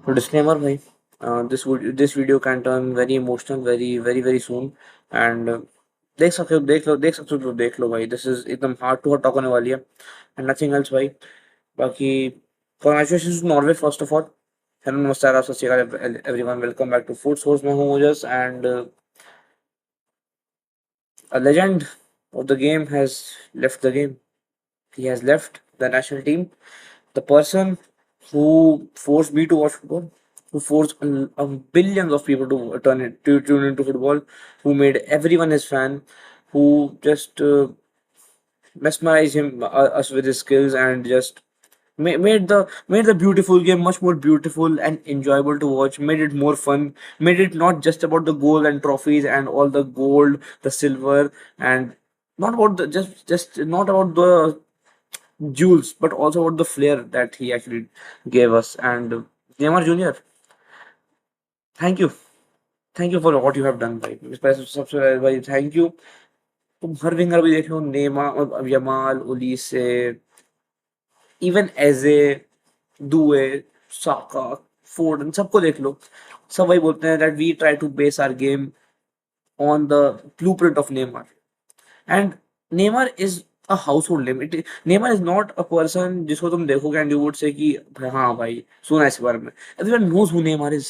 तो डिस्क्लेमर भाई, this video can turn very emotional very soon and देख सकते हो तो देख लो भाई। दिस इज एकदम हार्ट टू हार्ट टॉक होने वाली है एंड नथिंग एल्स भाई। बाकी congratulation to Norway first of all. Hello नमस्कार आप सत श्री अकाल everyone, welcome back to food source. मैं हूं Ojas and a legend of the game has left the game. He has left the national team. The person who forced me to watch football, who forced billions of people to tune into football, who made everyone his fan, who just mesmerized us with his skills and just made the beautiful game much more beautiful and enjoyable to watch, made it more fun, made it not just about the goal and trophies and all the gold, the silver, and not about the just not about the jewels, but also about the flair that he actually gave us. And Neymar Jr., thank you, thank you for what you have done भाई। सबसे पहले भाई thank you. तुम हर winger भी देख लो, नेमा, Yamal, उलीसे, even एजे, दुए, साका, फोर्डन, सबको देख लो। सब वही बोलते हैं that we try to base our game on the blueprint of Neymar and Neymar is a household name. It Neymar is not a person जिसको तुम देखोगे एंड यू वुड से कि हाँ भाई सुना है इसके बारे में। Everyone knows who Neymar is.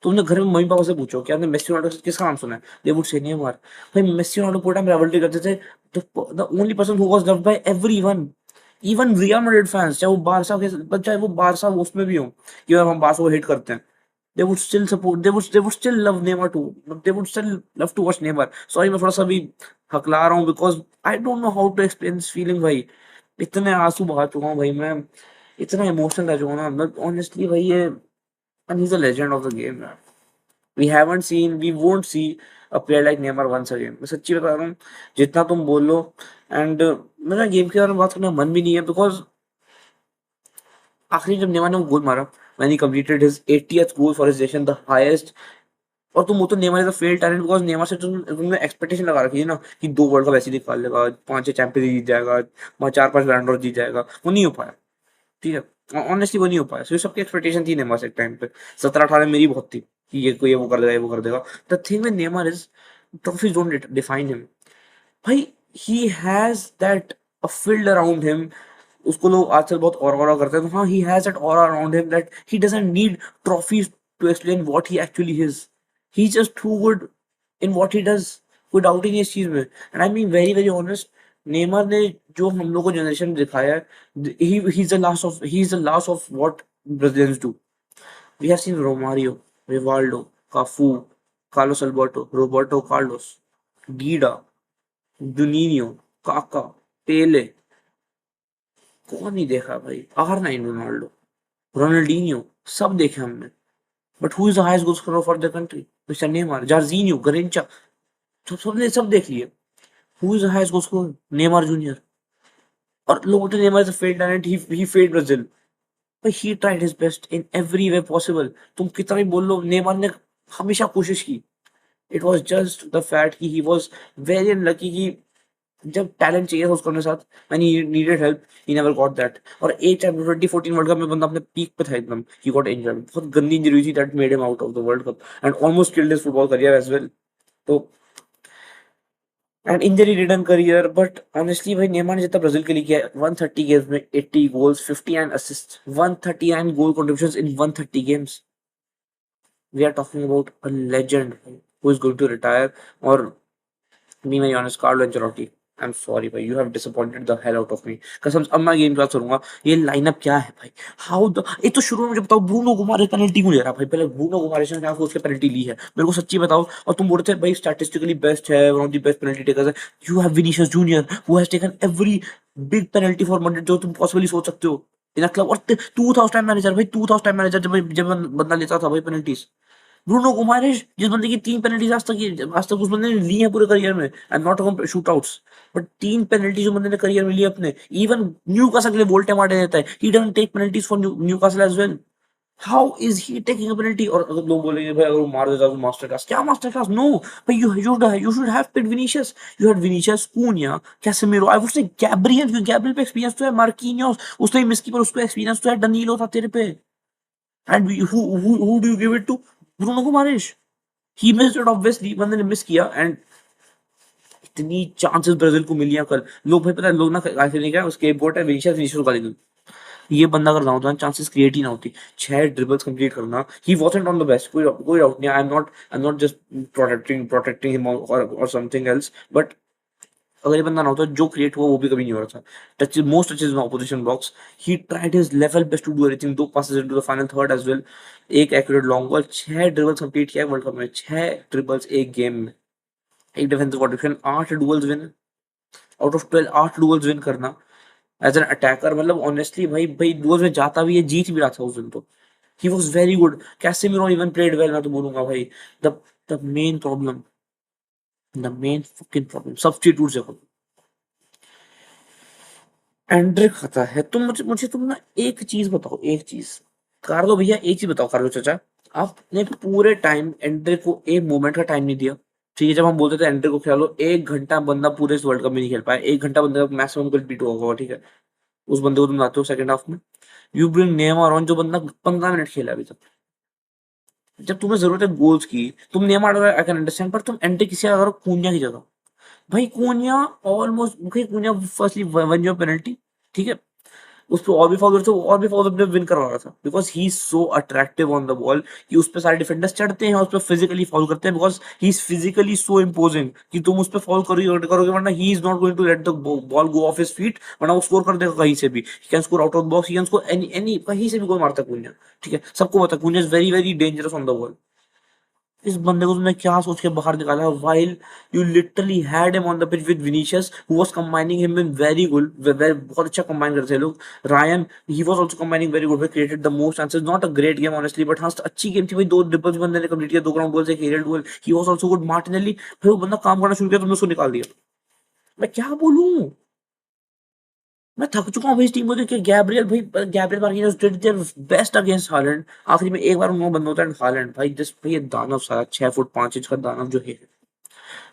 तुमने घर में मम्मी पापा से पूछो कि आपने मेस्सी रोनाल्डो किसका नाम सुना है, दे वुड से नेमार। भाई मेस्सी रोनाल्डो पूरा टाइम राइवलरी करते थे। The only person who was loved by everyone, even real Madrid fans, चाहे वो बारसा उसमें भी हो कि हम बारसा को हिट करते हैं, they would still support, they would still love Neymar too, they would still love to watch Neymar। Sorry मैं थोड़ा सा भी हकला रहा हूँ because I don't know how to explain this feeling भाई। इतने आंसू बहा चुका हूँ भाई मैं, इतना इमोशनल रह चुका हूँ ना मैं ऑनेस्टली भाई ये। And he is the legend of the game. we won't see a player like Neymar once again। मैं सच्ची बता रहा हूँ, जितना तुम बोल लो। एंड मेरा गेम के बारे में बात करने का मन भी नहीं है बिकॉज आखिरी जब नेमार ने वो गोल मारा, when he completed his 80th goal for his nation, the highest। और तुम वो तो Neymar is a failed talent because Neymar से तुमने एक्सपेक्टेशन लगा रखी है ना कि 2 वर्ल्ड कप ऐसे ही निकाल लेगा, 5 6 चैंपियंस जीत जाएगा, 4 5 बैलन जीत जाएगा। वो नहीं हो पाया। ठीक है, ऑनेस्टली वो नहीं हो पाया। सो सबकी एक्सपेक्टेशन थी नेमार से एक टाइम पे, 17 18 मेरी बहुत थी कि ये वो कर देगा, ये वो कर देगा। The thing with Neymar is trophies don't define him भाई। He has that a field around him. उसको लोग आजकल बहुत और करते हैं, तो हाँ, he has that aura around him that he doesn't need trophies to explain what he actually is. He is just too good in what he does. कोई डाउट ही नहीं है इस चीज में। And I mean very very honest, Neymar ने जो हम लोग को जनरेशन में दिखाया है, he is the last of what Brazilians do. We have seen Romario, Rivaldo, Cafu, Carlos Alberto, Roberto Carlos, Dida, Juninho, Kaka, Pele. कौन नहीं देखा भाई, R9 रोनाल्डो, रोनाल्डीनियो, सब देखे हमने। But who is the highest goal scorer for the country? Mister Neymar, Jairzinho, Garrincha, सब सबने सब देख लिए। Who is the highest goal scorer? Neymar junior. और लोग बोलते हैं Neymar is a failed talent, he failed Brazil. but he tried his best in every way possible। तुम कितना भी बोल लो, नेमार ने हमेशा कोशिश की। It was just the fact कि ही वॉज वेरी अनलकी कि जब टैलेंट चाहिए था उसको अपने साथ, when he needed help, he never got that। और एक टाइम 2014 वर्ल्ड कप में बंदा अपने पीक पे था एकदम, he got injured, बहुत गंदी इंजरी हुई थी that made him out of the world cup and almost killed his football career as well। तो and injury ridden career, but honestly भाई नेमार ने जितना ब्राजील के लिए किया है, 130 गेम्स में 80 goals, 59 assist, 139 goal contributions in 130 games. We are talking about a legend who is going to retire. और be very honest, Carlo Ancelotti, I am sorry भाई, you have disappointed the hell out of me कसम से। अब मैं game की बात करूंगा, ये लाइनअप क्या है भाई। हाउ द एक तो शुरू में मुझे बताओ, ब्रूनो गुमारेस पेनल्टी क्यों ले रहा है भाई? पहले ब्रूनो गुमारेस ने क्या उसके पेनल्टी ली है, मेरे को सच्ची बताओ। और तुम बोलते थे भाई स्टैटिस्टिकली बेस्ट है, one of the best penalty takers है। You have Vinicius junior who has taken every big penalty for Madrid जो तुम पॉसिबली सोच सकते हो इन अ क्लब। और तू था उस टाइम मैनेजर भाई, तू था उस टाइम मैनेजर जब बंदा लेता था भाई पेनल्टीज। ब्रूनो गुमारेश, जिस बंदे की 3 पेनल्टीज आज तक उस बंदे ने ली है पूरे करियर में। I am not about shoot outs, but 3 penalty जो बंदे ने करियर में ली अपने, इवन न्यू कासल के लिए वोल्टे मारने देता है, he doesn't take penalties for Newcastle as well. How is he taking a penalty? और अगर लोग बोलेंगे भाई अगर वो मार देता तो मास्टर क्लास, क्या मास्टर क्लास? नो भाई, you should have picked Vinicius. You had Vinicius, Kuniya, Casemiro, I would say Gabriel, क्योंकि गैब्रियल पे एक्सपीरियंस तो है, मार्किनियोस उसने मिस की पर उसको एक्सपीरियंस तो है, डनीलो था तेरे पे। And who do you give it to? Bruno Guimaraes. He missed it obviously, बंदे ने मिस किया and इतनी चांसेस ब्राजील को मिली हैं कल। लोग भाई पता है लोग ना ऐसे नहीं क्या उसके बोट है विनीशियस विनीशियस गाली दो। ये बंदा अगर ना होता चांसेस क्रिएट ही ना होती। 6 ड्रिबल्स कंप्लीट करना। ही वाज़न्ट ऑन द बेस्ट, कोई डाउट नहीं। I am not just protecting him और समथिंग एल्स, बट अगर ये बंदा ना होता जो क्रिएट हुआ वो भी कभी नहीं हो रहा था। Touch most touches in opposition box. He tried his level best to do everything. 2 passes into the final third as well. एक accurate long ball. 6 dribbles complete किया वर्ल्ड कप में। 6 ड्रिबल्स एक गेम में। एक defensive contribution. 8 duels win out of 12। 8 duels win करना as an attacker, मतलब honestly भाई भाई डुअल्स में जाता भी है, जीत भी रहा था उस दिन तो। He was very good. Casemiro even played well, मैं तो बोलूंगा भाई। The the main problem, the main fucking problem substitute से एंड्रिक खाता है। तुम मुझे मुझे तुम ना एक चीज बताओ, एक चीज। कार्लो भैया एक चीज बताओ, कार्लो चाचा। आपने पूरे टाइम एंड्रिक को एक मोमेंट का टाइम नहीं दिया। ठीक है, जब हम बोलते थे एंड्रिक को खेलो, 1 घंटा बंदा पूरे इस वर्ल्ड कप में नहीं खेल पाया। 1 घंटा बंदा मैक्सिमम कंप्लीट होगा, ठीक है। उस बंदे को तुम लाते हो सेकंड हाफ में। यू ब्रिंग नेमार ऑन, जो बंदा 15 मिनट खेला अभी तक। जब तुम्हें जरूरत है गोल्स की, तुम नेमार आई कैन अंडरस्टैंड, पर तुम एंट्री किसी अगर कूनिया की जगह। भाई कूनिया ऑलमोस्ट, भाई Kuniya firstly one your penalty, ठीक है। उस पर और भी फाउल थे, वो और भी फाउल अपने विन करवा रहा था because he is so attractive on the ball कि उस पर सारे डिफेंडर्स चढ़ते हैं और उस पर फिजिकली फाउल करते हैं because he is physically so imposing कि तुम उस पर फाउल करोगे वरना he is not going to let the ball go off his feet, वरना वो स्कोर कर देगा कहीं से भी। He can score out of box, he can score any any कहीं से भी गोल मारता है कुन्या। ठीक है, सबको पता है Cunha is very very dangerous on the ball. इस बंदे को तुमने क्या सोच के बाहर निकाला? While you literally had him on the pitch with Vinicius who was combining him in very good, बहुत अच्छा कंबाइन करते हैं लोग। Rayan, he was also combining very good, created the most chances. Not a great game honestly, but हाँ अच्छी game थी भाई। 2 dribbles बंदे ने कंप्लीट किया, 2 ग्राउंड गोल्स, एक aerial goal. He was also good. Martinelli भाई वो बंदा काम करना शुरू किया, तुमने उसको निकाल दिया। मैं क्या बोलूं? मैं थक चुका हूँ भाई इस टीम को देख के। गैब्रियल भाई, Gabriel Martinez did their best against Holland. आखिरी में एक बार उन्होंने बंद होता है हालैंड भाई, जिस भाई ये दानव सारा 6 फुट 5 इंच का दानव जो है।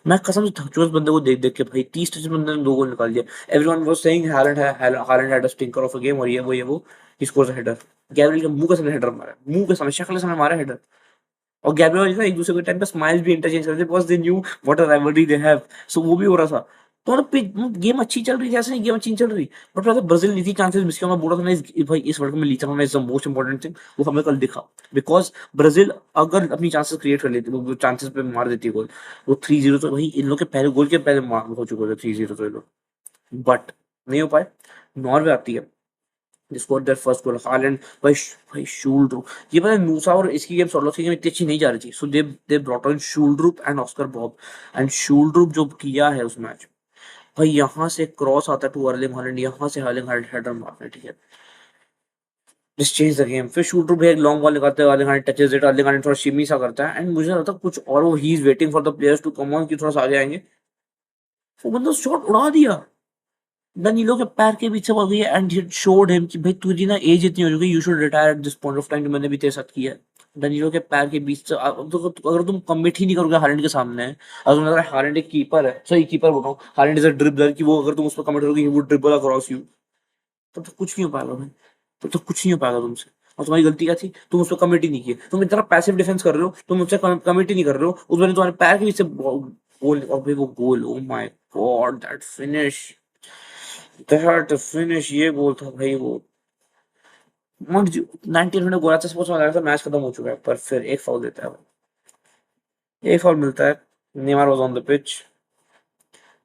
मैं कसम से थक चुका इस बंदे को देख देख के भाई। 30 टच में बंदे ने 2 गोल निकाल दिया। Everyone was saying Haaland had a stinker of a game और ये वो he scores a header. Gabriel के मुंह के सामने हेडर मारा, मुंह के सामने, शक्ल के सामने मारा हेडर। और गैब्रियल ना एक दूसरे के टाइम पे स्माइल्स भी इंटरचेंज करते थे because they knew what a rivalry they have. So वो भी हो रहा था। तो मतलब गेम अच्छी चल रही है, ऐसे नहीं गेम अच्छी नहीं चल रही। बट मतलब ब्राजील ने इतनी चांसेस मिस किया, मैं बोल रहा था ना भाई इस वर्ल्ड कप में लीचा होना is the most important thing. वो हमें कल दिखा बिकॉज ब्राजील अगर अपनी चांसेस क्रिएट कर लेती, वो चांसेस पे मार देती गोल। वो 3-0 तो भाई इन लोग के पहले गोल के पहले मार हो चुके थे 3-0 तो ये लोग, बट नहीं हो पाए। नॉर्वे आती है, they scored their first goal. Haaland by Schuldrup. ये पता है मूसा और इसकी गेम सॉर्लोथ की गेम इतनी अच्छी नहीं जा रही थी, so they brought on Schuldrup and Oscar Bobb. And Schuldrup जो किया है उस मैच, भाई यहाँ से क्रॉस आता है टू अर्लिंग हालैंड, यहाँ से हार्लिंग हेडर मारना है, ठीक है। This change the game. फिर Schuldrup भी एक लॉन्ग बॉल निकालते हैं, Erling Haaland touches it, Erling Haaland थोड़ा शिमी सा करता है एंड मुझे लगता है कुछ और वो he is waiting for the players to come on कि थोड़ा सा आगे आएंगे। वो बंदा शॉट उड़ा दिया, डनीलो के पैर के पीछे पड़ गई एंड इट शोड हिम कि भाई तुझी ना एज इतनी हो चुकी है, you should retire at this point of time, जो मैंने भी तेरे साथ किया है। डनीलो के पैर के बीच से तो अगर तुम कमिट ही नहीं करोगे हालैंड के सामने, अगर तुम्हें लग रहा है हालैंड एक कीपर है, सही कीपर बोल रहा हूँ, हालैंड इज अ ड्रिबलर, कि वो अगर तुम उस पर कमिट करोगे he would dribble across you, तब तो कुछ नहीं हो पाएगा भाई। तब तो कुछ नहीं हो पाएगा तुमसे। और तुम्हारी गलती क्या थी? तुम उस पर कमिट ही नहीं किए। तुम इतना पैसिव डिफेंस कर रहे हो, तुम मुझसे कमिट ही नहीं कर रहे हो। उस मैंने तुम्हारे पैर के पीछे गोल, और भाई वो goal, oh my God that finish, that finish, ये गोल था भाई वो। 19 मिनट गोला था, सपोज लगा था मैच खत्म हो चुका है, पर फिर एक फाउल देता है, एक फाउल मिलता है। Neymar was on the pitch.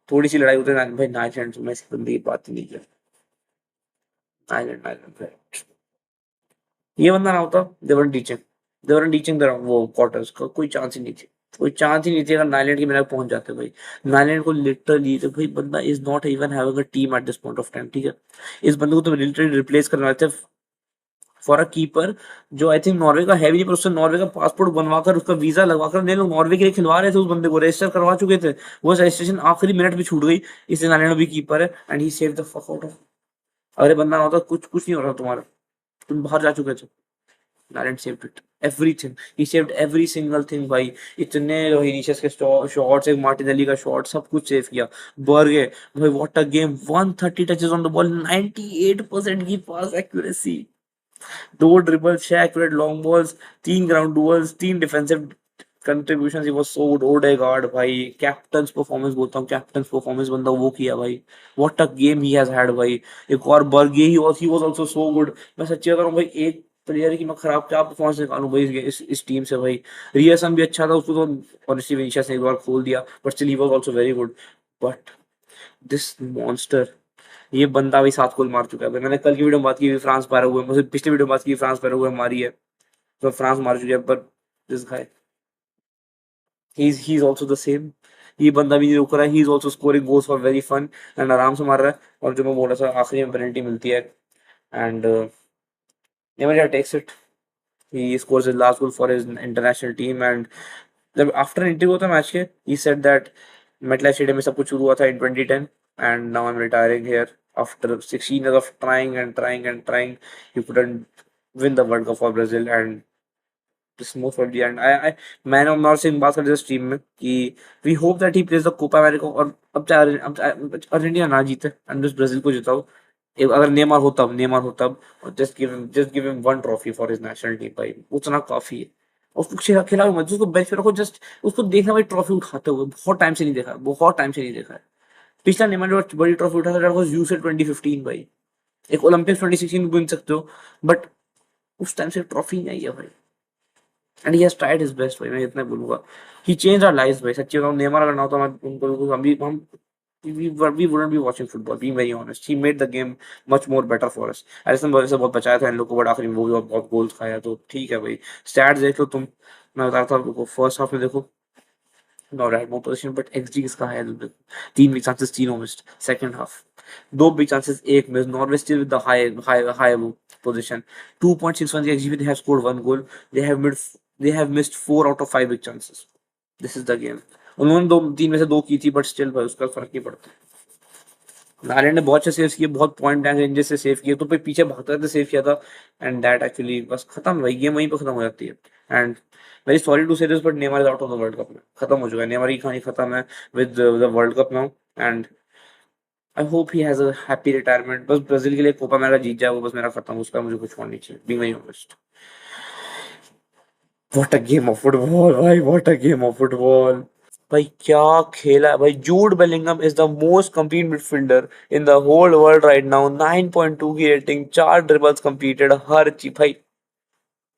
थोड़ी सी लड़ाई होती है भाई, नाइलैंड में इस बंदे की बात ही नहीं की। नाइलैंड नाइलैंड भाई, ये बंदा ना होता, देवर टीचिंग द वो क्वार्टर्स का कोई चांस ही नहीं थी। कोई चांस ही नहीं थी अगर नाइलैंड की मेरे पहुंच जाते भाई। नाइलैंड को लिटरली तो भाई बंदा is not even having a team at this point of time, ठीक है। इस बंदे को तो लिटरली रिप्लेस करने वाले थे फॉर अ कीपर जो आई थिंक नॉर्वे का है भी नहीं, पर उससे नॉर्वे का पासपोर्ट बनवाकर उसका वीजा लगवाकर ने लोग नॉर्वे के लिए खिलवा रहे थे, उस बंदे को रजिस्टर करवा चुके थे। वो रजिस्ट्रेशन आखिरी मिनट में छूट गई, इसलिए नारायण भी कीपर है and he save the fuck out of. अरे बंदा ना होता कुछ कुछ नहीं हो रहा तुम्हारा, तुम बाहर जा चुके थे। Narayan saved it everything, he saved every single thing भाई। इतने विनीशियस के शॉट्स, एक मार्टिनेली का शॉट, सब कुछ सेव किया। बर्गे भाई what a game, 130 touches on the ball, 98% की पास एक्यूरेसी। दो dribbles, छह accurate long balls, तीन ground duels, तीन defensive contributions. He was so good. Odegaard भाई, कैप्टन्स परफॉर्मेंस बोलता हूँ, कैप्टन्स परफॉर्मेंस बंदा वो किया भाई. What a game he has had भाई. एक और बर्गे, ही वाज आल्सो सो गुड. मैं सच्ची बता रहा हूँ भाई, एक प्लेयर की मैं खराब क्या परफॉर्मेंस निकालूं भाई इस टीम से भाई. रियसन भी अच्छा था, उसको तो ऑनेस्टली विनीशियस ने एक बार खोल दिया, but still he was also very good. But this monster, ये बंदा भी 7 गोल मार चुका है भाई. मैंने कल की वीडियो में बात की फ्रांस पारा हुआ है, मुझे पिछली वीडियो में बात की फ्रांस पारा हुआ है मारी है, तो फ्रांस मार चुकी है. पर this guy, he is also the same. ये बंदा भी नहीं रुक रहा है, he is also scoring goals for very fun and आराम से मार रहा है. और जो मैं बोल रहा था, आखिरी में पेनल्टी मिलती है एंड नेमारिया takes it. He scores his last goal for his international team and जब आफ्टर इंटरव्यू होता मैच के, he said that MetLife Stadium में सब कुछ शुरू हुआ था in 2010 and now I'm retiring here after 16 years of trying and trying and trying. He couldn't win the World Cup for Brazil and this most probably. And I मैंने और nor Singh बात कर रहे टीम में कि we hope that he plays the Copa America. और अब चाहे अर्जेंटीना ना जीते एंड बस ब्राजील को जिताओ. अगर नेमार हो तब और just give him one trophy for his national team भाई, उतना काफी है. और उसको खिलाओ मत, उसको बेंच पे रखो, जस्ट उसको देखना भाई ट्रॉफी उठाते हुए. बहुत टाइम से नहीं देखा, बहुत टाइम से नहीं देखा है. पिछला नेमार जो बड़ी ट्रॉफी उठा था, दैट वाज यूएसए 2015 भाई. एक ओलंपिक्स 2016 में विन सकते हो, बट उस टाइम से ट्रॉफी नहीं आई है भाई. And he has tried his best भाई, मैं इतना बोलूंगा. ही चेंज आवर लाइव्स भाई. सच्ची बताऊं, नेमार अगर ना होता, मैं उनको हम we wouldn't be watching football, being very honest. He made the game much more better for us. Alisson boy से बहुत बचाया था इन लोग को, बट आखिर में वो भी बहुत गोल्स खाया, तो ठीक है भाई. स्टैट्स देख लो तुम. मैं बता रहा था आपको, फर्स्ट हाफ में देखो not had more position, but XD किसका है देखो. तीन बिग चांसेस, तीनों मिस्ड. सेकंड हाफ दो बिग चांसेस, एक miss. Norway still with the high position. 2.61 की XD, they have scored one goal. They have missed 4 out of 5 big chances. This is the game. उन्होंने दो तीन में से दो की थी, बट स्टिल भाई उसका फर्क नहीं पड़ता. नायलैंड ने बहुत अच्छे सेव्स किए, बहुत पॉइंट ब्लैंक रेंजेस से सेव किए, तो फिर पीछे भागते रहते सेव किया था. एंड दैट एक्चुअली बस खत्म भाई, गेम वहीं पे खत्म हो जाती है. एंड वेरी सॉरी टू से this, but Neymar is out of the World Cup में. खत्म हो चुका है, नेमार की कहानी खत्म है with the World cup now. And I hope he has a happy retirement. बस ब्राजील के लिए कोपा अमेरिका जीत जाए, वो बस मेरा खत्म. उसका मुझे कुछ और नहीं चाहिए, being very honest. What a game of football भाई, what a game of football भाई. क्या खेला है भाई. Jude Bellingham is the most complete midfielder in the whole world right now. 9.2 की रेटिंग, 4 ड्रिबल्स कंप्लीटेड, हर चीज भाई.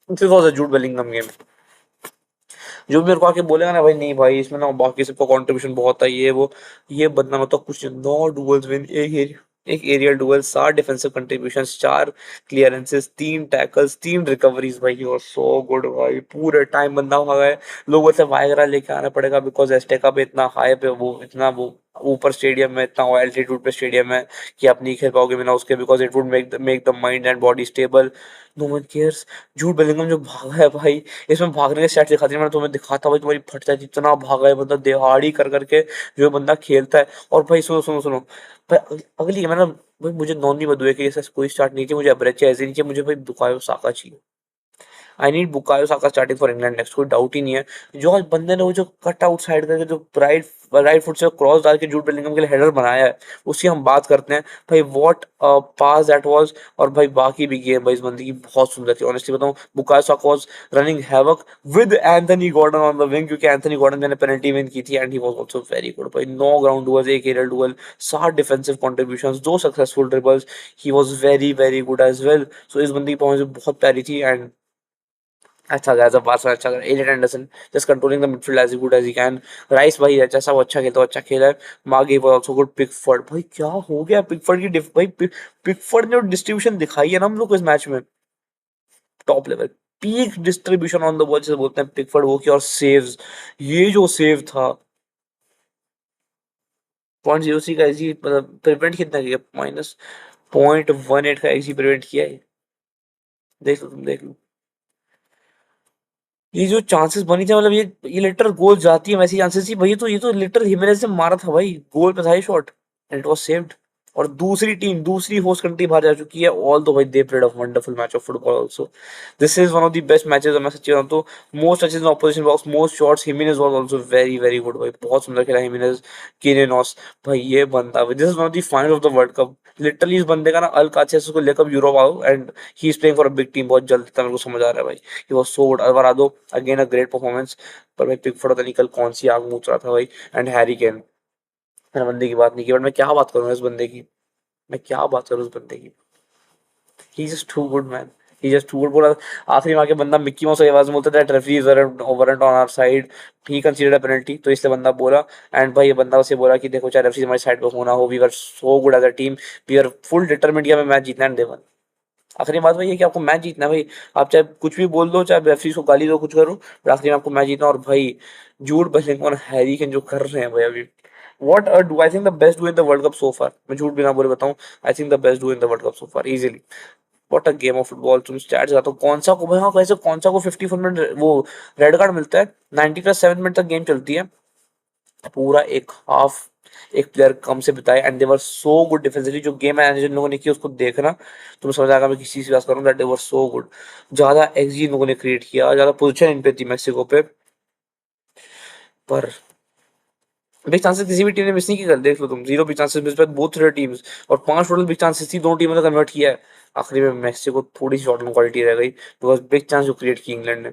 This was a Jude Bellingham game. जो भी मेरे को आके बोलेगा ना भाई, नहीं भाई इसमें ना बाकी सबका कंट्रीब्यूशन बहुत है, ये बदनाम होता कुछ. 9 डुअल्स विन, एक aerial duel, 7 defensive contribution, 4 clearances, 3 tackles, 3 recoveries भाई. यू आर सो गुड भाई. पूरे टाइम बंदा भागा है. लोगों से वायगरा लेके आना पड़ेगा, बिकॉज एस्टेका पे इतना हाई पे वो इतना वो ऊपर स्टेडियम में, इतना एल्टीट्यूड पे स्टेडियम है कि आप नहीं खेल पाओगे बिना उसके, because it would make the mind and body stable. No one cares. Jude Bellingham जो भागा है भाई, इसमें भागने के स्टैट्स दिखाती है, मैंने तुम्हें दिखाता भाई, तुम्हारी फट जाती. इतना भागा है बंदा, दिहाड़ी कर करके जो बंदा खेलता है. और भाई सुनो सुनो सुनो भाई, अगली मैंने भाई, मुझे नॉन बदुए के ऐसा कोई स्टार्ट नहीं चाहिए, मुझे अब्रेचे ऐसे नहीं चाहिए, मुझे भाई बुकायो साका चाहिए. I need Bukayo Saka starting for England next, कोई डाउट ही नहीं है. जो आज बंदे ने वो जो कट आउट साइड करके जो राइट फुट से क्रॉस डाल के जूड बेलिंगम के लिए हेडर बनाया है, उसकी हम बात करते हैं भाई. What pass that was. और भाई बाकी भी गेम भाई इस बंदे की बहुत सुंदर थी. ऑनेस्टली बताऊं, Bukayo Saka was running havoc with Anthony Gordon on the wing, क्योंकि एंथनी गॉर्डन मैंने पेनल्टी विन की थी and he was also very good भाई. 9 ग्राउंड डुअल्स, एक aerial duel, 7 defensive contributions, 2 successful dribbles. He was very very good as well. So इस बंदे की performance बहुत प्यारी थी. एंड अच्छा गया जब पास में, अच्छा गया. Elliot Anderson just controlling the midfield as good as he can. Rice भाई जैसा वो अच्छा खेलता है, अच्छा खेला है. मागे वाज आल्सो गुड. पिकफोर्ड भाई क्या हो गया पिकफोर्ड की भाई पिकफोर्ड ने डिस्ट्रीब्यूशन दिखाई है ना हम लोग को इस मैच में, top level. Peak distribution on the ball जिसे बोलते हैं पिकफोर्ड, वो किया. और सेव्स, ये जो सेव था. 0.03 का एक्जी, मतलब प्रिवेंट कितना किया, -0.18 का एक्जी प्रिवेंट किया है. देख लो तुम, देख लो ये जो चांसेस बनी थी, मतलब ये लिटर गोल जाती है वैसी चांसेस थी भाई. तो ये तो लिटर हिमेनेस से मारा था भाई, गोल पे था ये shot and it was saved. और दूसरी टीम, दूसरी होस्ट कंट्री बाहर जा चुकी है, ऑल दो भाई they played a wonderful match of football also. This is one of the best matches, मैं सच्ची बताऊं तो। Most touches in opposition box, most shots, Jimenez was also very very good भाई, बहुत सुंदर खेला हिमेनेज, कीनेनोस। भाई ये बंदा, this is one of the final of the World Cup. Literally इस बंदे का ना अल काचे को लेकर यूरोप आओ, and he is playing for a big team बहुत जल्द, तक मेरे को समझ आ रहा है भाई। He was so good. Alvarado again a great performance. पर भाई पिकफोर्ड पता नहीं कल कौन सी आग मूत रहा था भाई। एंड हैरी केन, मैंने बंदे की बात नहीं की, बट मैं क्या बात करूँ इस बंदे की, मैं क्या बात करूँ उस बंदे की। He just too good man, he just too good. बोला आखिरी में आके बंदा मिक्की माउस की आवाज में बोलता था referees weren't on our side, he considered a penalty, तो इसलिए बंदा बोला। एंड भाई ये बंदा उसे बोला कि देखो चाहे रेफरीज हमारी साइड पे होना हो, we were so good as a team, we are full determined कि हमें मैच जीतना है, एंड दे वन। आखिरी बात वही है कि आपको मैच जीतना है भाई। आप चाहे कुछ भी बोल दो, चाहे रेफरीज को गाली दो, कुछ करो, पर आखिरी में आपको मैच जीतना है। और भाई जूड बेलिंगम और हैरी केन जो कर रहे हैं भाई अभी, what a do, I think the best do in the World Cup so far, मैं झूठ बिना बोले बताऊं, I think the best do in the World Cup so far easily। what a game of football। तुम stats बताओ कौन सा को भाई, हाँ कैसे कौन सा को 54 मिनट वो रेड कार्ड मिलता है, 90+7 मिनट तक गेम चलती है, पूरा एक हाफ एक प्लेयर कम से बिताए, and they were so good defensively. जो गेम है जिन लोगों ने की उसको देखना, तुम्हें समझ आएगा मैं किस चीज की बात करूँ, that they were so good. ज्यादा एक्सजी इन लोगों ने क्रिएट किया, ज्यादा पोजीशन इन पे थी मैक्सिको पे, पर बिग चांसेस किसी भी टीम ने मिस नहीं की। कल देख लो तुम, zero big chances miss by both teams, और 5 टोटल बिग चांसेस थी, दोनों टीमों ने कन्वर्ट किया है। आखिरी में मैक्सिको थोड़ी सी शॉट ऑन क्वालिटी रह गई, बिकॉज बिग चांस जो क्रिएट की इंग्लैंड ने,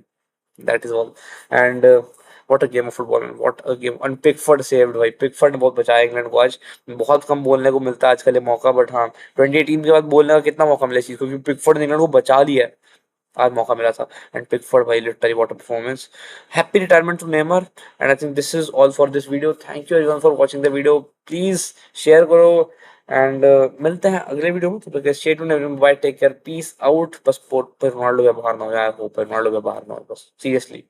that is all. And what a game of football, what a game. And Pickford saved भाई, पिकफोर्ड ने बहुत बचाया इंग्लैंड को आज। बहुत कम बोलने को मिलता है आजकल ये मौका, बट हाँ 2018 के बाद बोलने का कितना मौका मिला इस चीज को, क्योंकि पिकफोर्ड ने इंग्लैंड को बचा लिया है, आज मौका मिला था। एंड पिकफोर्ड भाई literally what a performance. Happy retirement to Neymar. And I think this is all for this video. Thank you everyone for watching the video, please share करो। एंड मिलते हैं अगले वीडियो में, तो stay tuned everyone, bye, take care, peace out. बस Ronaldo के बाहर ना हो, आई होप रोनाल्डो के बाहर ना हो, बस सीरियसली।